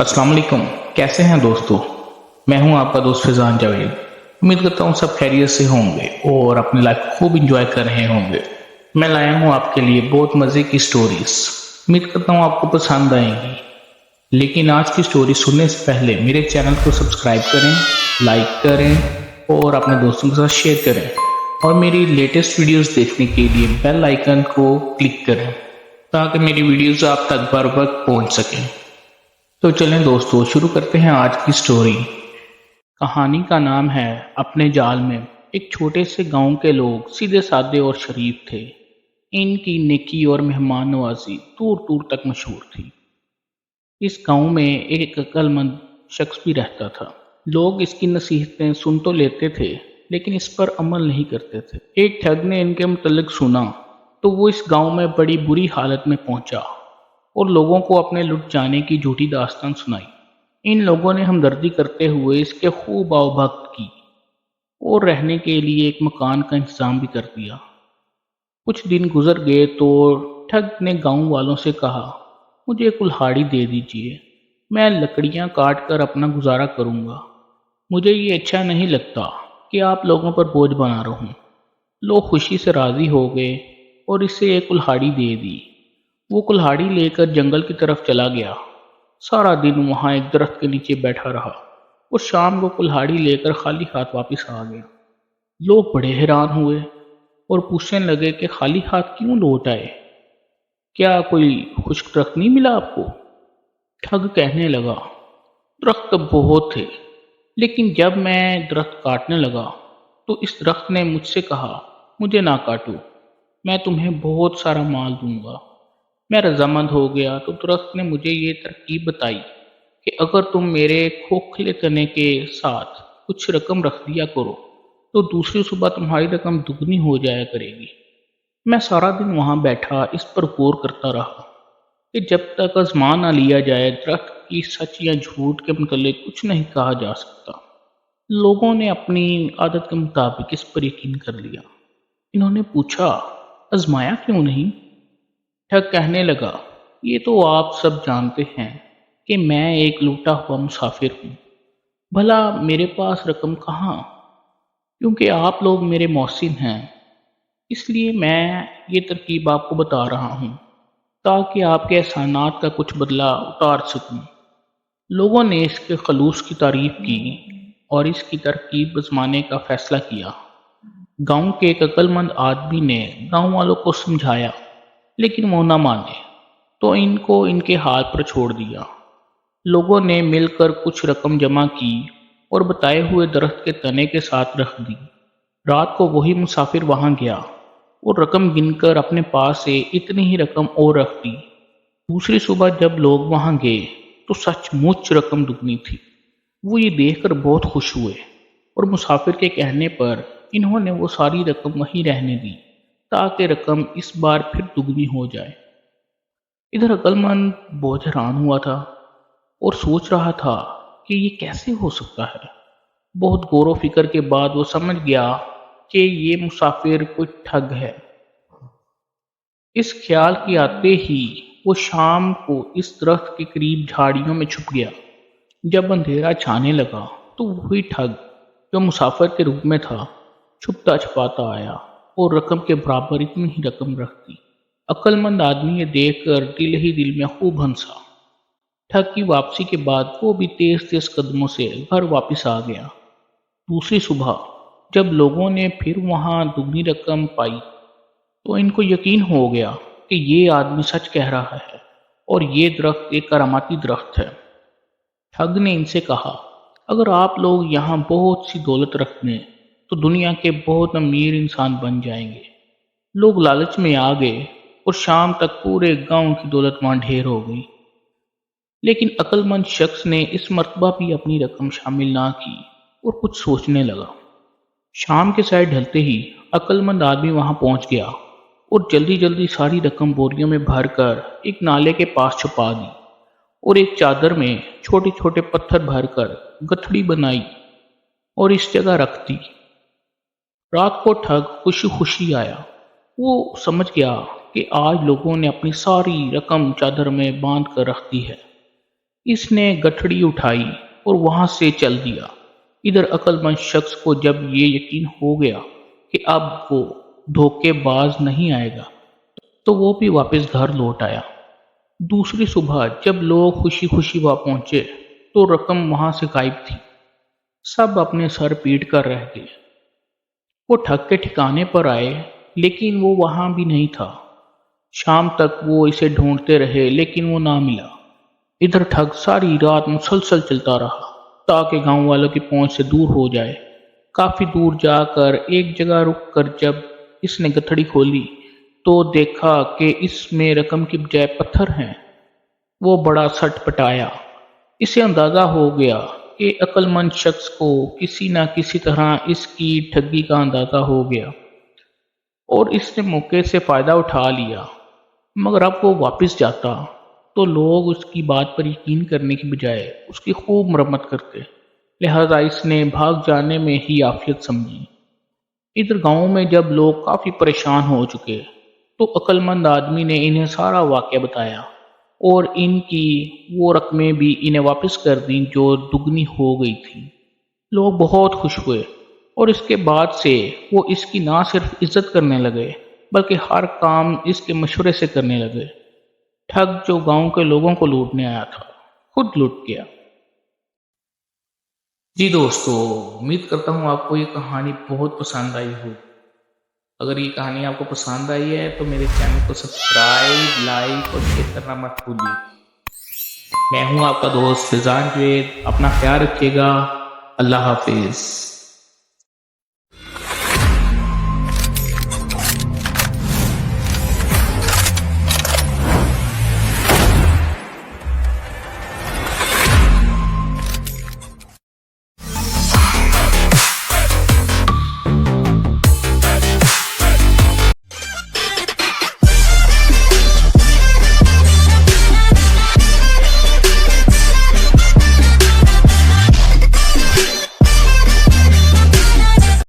अस्सलाम वालेकुम। कैसे हैं दोस्तों? मैं हूं आपका दोस्त फिजान जावेद। उम्मीद करता हूं सब खैरियत से होंगे और अपनी लाइफ को खूब इंजॉय कर रहे होंगे। मैं लाया हूं आपके लिए बहुत मज़े की स्टोरीज। उम्मीद करता हूं आपको पसंद आएंगी। लेकिन आज की स्टोरी सुनने से पहले मेरे चैनल को सब्सक्राइब करें, लाइक करें और अपने दोस्तों के साथ शेयर करें। और मेरी लेटेस्ट वीडियोस देखने के लिए बेल आइकन को क्लिक करें ताकि मेरी वीडियोस आप तक बर वक्त पहुंच सकें। तो चलें दोस्तों, शुरू करते हैं आज की स्टोरी। कहानी का नाम है अपने जाल में। एक छोटे से गांव के लोग सीधे साधे और शरीफ थे। इनकी नेकी और मेहमान नवाजी दूर दूर तक मशहूर थी। इस गांव में एक अक्लमंद शख्स भी रहता था। लोग इसकी नसीहतें सुन तो लेते थे लेकिन इस पर अमल नहीं करते थे। एक ठग ने इनके मुतल्लिक सुना तो वो इस गांव में बड़ी बुरी हालत में पहुंचा और लोगों को अपने लुट जाने की झूठी दास्तान सुनाई। इन लोगों ने हमदर्दी करते हुए इसके खूब आवभक्त की और रहने के लिए एक मकान का इंतजाम भी कर दिया। कुछ दिन गुजर गए तो ठग ने गांव वालों से कहा, मुझे कुल्हाड़ी दे दीजिए, मैं लकड़ियां काट कर अपना गुजारा करूंगा। मुझे ये अच्छा नहीं लगता कि आप लोगों पर बोझ बना रहूं। लोग खुशी से राजी हो गए और इसे एक कुल्हाड़ी दे दी। वो कुल्हाड़ी लेकर जंगल की तरफ चला गया। सारा दिन वहां एक दरख्त के नीचे बैठा रहा और शाम को कुल्हाड़ी लेकर खाली हाथ वापस आ गया। लोग बड़े हैरान हुए और पूछने लगे कि खाली हाथ क्यों लौट आए? क्या कोई खुश्क दरख्त नहीं मिला आपको? ठग कहने लगा, दरख्त तो बहुत थे लेकिन जब मैं दरख्त काटने लगा तो इस दरख्त ने मुझसे कहा, मुझे ना काटो, मैं तुम्हें बहुत सारा माल दूंगा। मैं रजामंद हो गया तो दरख्त ने मुझे ये तरकीब बताई कि अगर तुम मेरे खोखले तने के साथ कुछ रकम रख दिया करो तो दूसरी सुबह तुम्हारी रकम दुगनी हो जाया करेगी। मैं सारा दिन वहां बैठा इस पर गौर करता रहा कि जब तक आजमा ना लिया जाए दरख्त की सच या झूठ के मुतालिक कुछ नहीं कहा जा सकता। लोगों ने अपनी आदत के मुताबिक इस पर यकीन कर लिया। इन्होंने पूछा, आजमाया क्यों नहीं? ठग कहने लगा, ये तो आप सब जानते हैं कि मैं एक लूटा हुआ मुसाफिर हूँ। भला मेरे पास रकम कहाँ? क्योंकि आप लोग मेरे मौसिन हैं, इसलिए मैं ये तरकीब आपको बता रहा हूँ ताकि आपके एहसानात का कुछ बदला उतार सकूं। लोगों ने इसके खलूस की तारीफ की और इसकी तरकीब आजमाने का फैसला किया। गांव के एक अक्लमंद आदमी ने गांव वालों को समझाया लेकिन वो न माने तो इनको इनके हाल पर छोड़ दिया। लोगों ने मिलकर कुछ रकम जमा की और बताए हुए दरख्त के तने के साथ रख दी। रात को वही मुसाफिर वहां गया और रकम गिनकर अपने पास से इतनी ही रकम और रख दी। दूसरी सुबह जब लोग वहां गए तो सचमुच रकम दुगनी थी। वो ये देखकर बहुत खुश हुए और मुसाफिर के कहने पर इन्होंने वो सारी रकम वहीं रहने दी ताकि रकम इस बार फिर दुगनी हो जाए। इधर अक्लमंद बहुत हैरान हुआ था और सोच रहा था कि ये कैसे हो सकता है। बहुत गौर व फिक्र के बाद वो समझ गया कि ये मुसाफिर कोई ठग है। इस ख्याल के आते ही वो शाम को इस दरख्त के करीब झाड़ियों में छुप गया। जब अंधेरा छाने लगा तो वही ठग जो मुसाफिर के रूप में था छुपता छुपाता आया और रकम के बराबर इतनी ही रकम रख दी। अक्लमंद आदमी ये देखकर दिल ही दिल में खूब हंसा। ठग की वापसी के बाद वो भी तेज तेज कदमों से घर वापस आ गया। दूसरी सुबह जब लोगों ने फिर वहां दुगनी रकम पाई तो इनको यकीन हो गया कि ये आदमी सच कह रहा है और ये दरख्त एक करामाती दरख्त है। ठग ने इनसे कहा, अगर आप लोग यहाँ बहुत सी दौलत रख दें तो दुनिया के बहुत अमीर इंसान बन जाएंगे। लोग लालच में आ गए और शाम तक पूरे गांव की दौलत वहां ढेर हो गई। लेकिन अक्लमंद शख्स ने इस मर्तबा भी अपनी रकम शामिल ना की और कुछ सोचने लगा। शाम के साय ढलते ही अक्लमंद आदमी वहां पहुंच गया और जल्दी जल्दी सारी रकम बोरियों में भरकर एक नाले के पास छुपा दी और एक चादर में छोटे छोटे पत्थर भरकर गठड़ी बनाई और इस जगह रख दी। रात को ठग खुशी खुशी आया। वो समझ गया कि आज लोगों ने अपनी सारी रकम चादर में बांध कर रख दी है। اس نے گٹھڑی اٹھائی اور وہاں سے چل دیا۔ ادھر عقل مند شخص کو جب یہ یقین ہو گیا کہ اب وہ دھوکے باز نہیں آئے گا تو وہ بھی واپس گھر لوٹ آیا۔ دوسری صبح جب لوگ خوشی خوشی وہاں پہنچے تو رقم وہاں سے غائب تھی۔ سب اپنے سر پیٹ کر رہ گئے۔ وہ ٹھگ کے ٹھکانے پر آئے لیکن وہ وہاں بھی نہیں تھا۔ شام تک وہ اسے ڈھونڈتے رہے لیکن وہ نہ ملا۔ ادھر ٹھگ ساری رات مسلسل چلتا رہا تاکہ گاؤں والوں کی پہنچ سے دور ہو جائے۔ کافی دور جا کر ایک جگہ رک کر جب اس نے گٹھڑی کھولی تو دیکھا کہ اس میں رقم کی بجائے پتھر ہیں۔ وہ بڑا سٹ پٹایا۔ اسے اندازہ ہو گیا کہ عقل مند شخص کو کسی نہ کسی طرح اس کی ٹھگی کا اندازہ ہو گیا اور اس نے موقع سے فائدہ اٹھا لیا۔ مگر اب وہ واپس جاتا تو لوگ اس کی بات پر یقین کرنے کی بجائے اس کی خوب مرمت کرتے، لہذا اس نے بھاگ جانے میں ہی عافیت سمجھی۔ ادھر گاؤں میں جب لوگ کافی پریشان ہو چکے تو عقل مند آدمی نے انہیں سارا واقعہ بتایا اور ان کی وہ رقمیں بھی انہیں واپس کر دیں جو دگنی ہو گئی تھی۔ لوگ بہت خوش ہوئے اور اس کے بعد سے وہ اس کی نہ صرف عزت کرنے لگے بلکہ ہر کام اس کے مشورے سے کرنے لگے۔ ٹھگ جو گاؤں کے لوگوں کو لوٹنے آیا تھا خود لوٹ گیا۔ جی دوستو، امید کرتا ہوں آپ کو یہ کہانی بہت پسند آئی ہو۔ اگر یہ کہانی آپ کو پسند آئی ہے تو میرے چینل کو سبسکرائب، لائک اور شیئر کرنا مت بھولیے۔ میں ہوں آپ کا دوست فیضان جوید، اپنا خیال رکھیے گا۔ اللہ حافظ۔